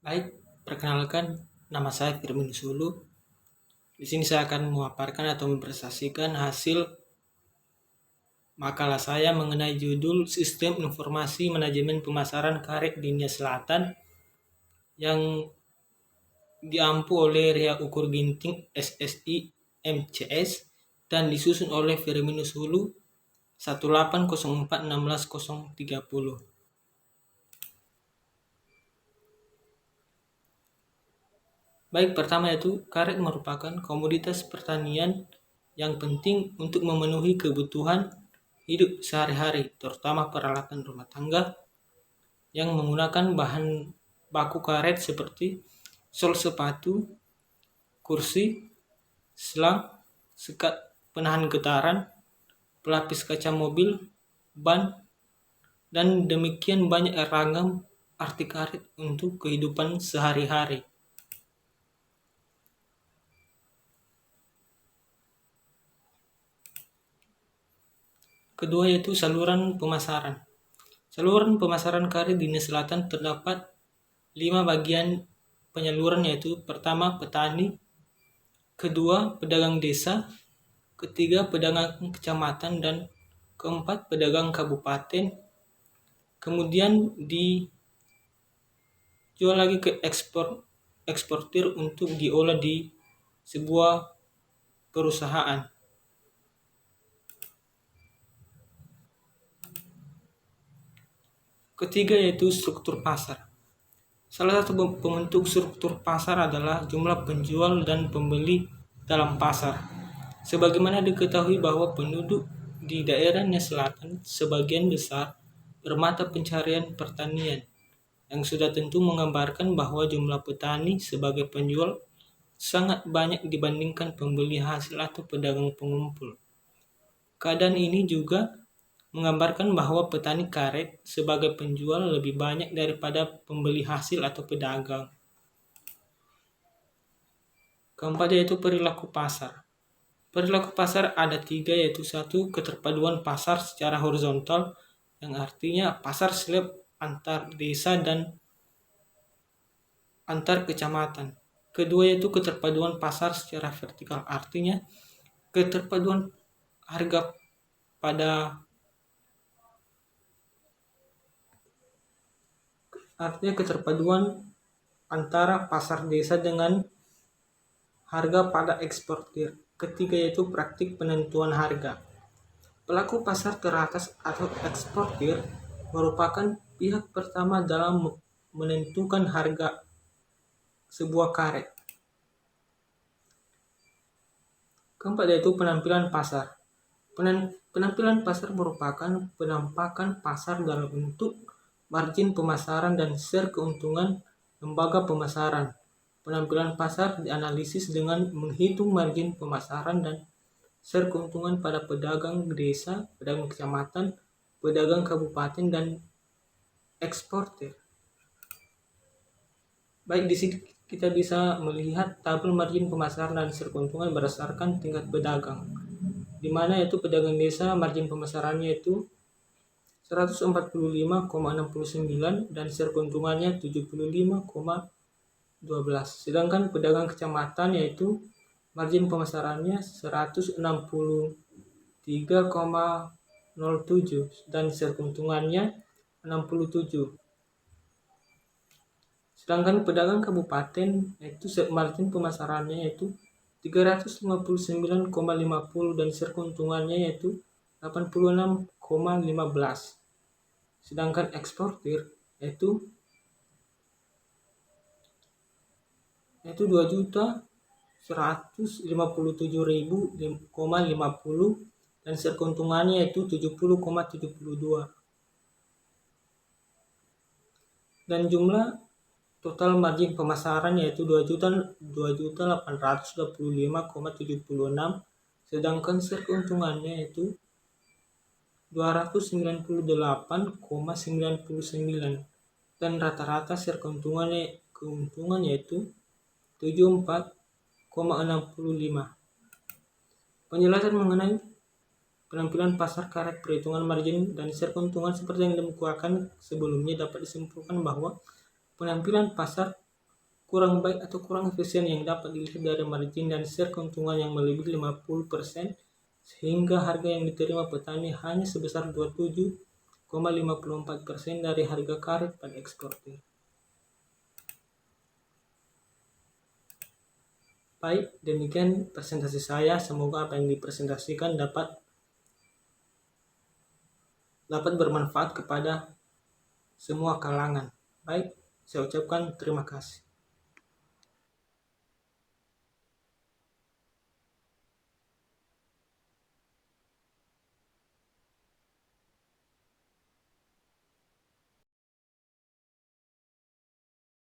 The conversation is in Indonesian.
Baik, perkenalkan nama saya Firmin Sulu. Di sini saya akan memaparkan atau mempresentasikan hasil makalah saya mengenai judul Sistem Informasi Manajemen Pemasaran Karet di Nia Selatan yang diampu oleh Ria Ukur Ginting SSI MCS dan disusun oleh Firminus Hulu 1804 Baik, pertama yaitu karet merupakan komoditas pertanian yang penting untuk memenuhi kebutuhan hidup sehari-hari, terutama peralatan rumah tangga yang menggunakan bahan baku karet seperti sol sepatu, kursi, selang, sekat penahan getaran, pelapis kaca mobil, ban, dan demikian banyak ragam arti karet untuk kehidupan sehari-hari. Kedua yaitu saluran pemasaran. Saluran pemasaran karet di Nia Selatan terdapat 5 bagian penyaluran, yaitu pertama petani, kedua pedagang desa, ketiga pedagang kecamatan, dan keempat pedagang kabupaten. Kemudian dijual lagi ke eksportir untuk diolah di sebuah perusahaan. Ketiga yaitu struktur pasar. Salah satu pembentuk struktur pasar adalah jumlah penjual dan pembeli dalam pasar. Sebagaimana diketahui bahwa penduduk di daerah Nia Selatan sebagian besar bermata pencarian pertanian, yang sudah tentu menggambarkan bahwa jumlah petani sebagai penjual sangat banyak dibandingkan pembeli hasil atau pedagang pengumpul. Keadaan ini juga menggambarkan bahwa petani karet sebagai penjual lebih banyak daripada pembeli hasil atau pedagang. Keempat yaitu perilaku pasar. Perilaku pasar ada 3, yaitu 1. Keterpaduan pasar secara horizontal, yang artinya pasar slab antar desa dan antar kecamatan. Kedua yaitu keterpaduan pasar secara vertikal, artinya keterpaduan harga pada keterpaduan antara pasar desa dengan harga pada eksportir. Ketiga yaitu praktik penentuan harga. Pelaku pasar teratas atau eksportir merupakan pihak pertama dalam menentukan harga sebuah karet. Keempat yaitu penampilan pasar. Penampilan pasar merupakan penampakan pasar dalam bentuk margin pemasaran dan share keuntungan lembaga pemasaran. Penampilan pasar dianalisis dengan menghitung margin pemasaran dan share keuntungan pada pedagang desa, pedagang kecamatan, pedagang kabupaten, dan eksportir. Baik, di sini kita bisa melihat tabel margin pemasaran dan share keuntungan berdasarkan tingkat pedagang, di mana yaitu pedagang desa margin pemasarannya itu 145,69 dan share keuntungannya 75,12. Sedangkan pedagang kecamatan yaitu margin pemasarannya 163,07 dan share keuntungannya 67. Sedangkan pedagang kabupaten yaitu margin pemasarannya yaitu 359,50 dan share keuntungannya yaitu 86,15. Sedangkan eksportir yaitu 2.157.050 dan share keuntungannya yaitu 70,72. Dan jumlah total margin pemasaran yaitu 2.825,76, sedangkan share keuntungannya yaitu 298,99 dan rata-rata share keuntungan yaitu 74,65. Penjelasan mengenai penampilan pasar karet, perhitungan margin, dan share keuntungan seperti yang dikemukakan sebelumnya dapat disimpulkan bahwa penampilan pasar kurang baik atau kurang efisien yang dapat dilihat dari margin dan share keuntungan yang melebihi 50%, sehingga harga yang diterima petani hanya sebesar 27,54% dari harga karet pada eksportir. Baik, demikian presentasi saya. Semoga apa yang dipresentasikan dapat bermanfaat kepada semua kalangan. Baik, saya ucapkan terima kasih.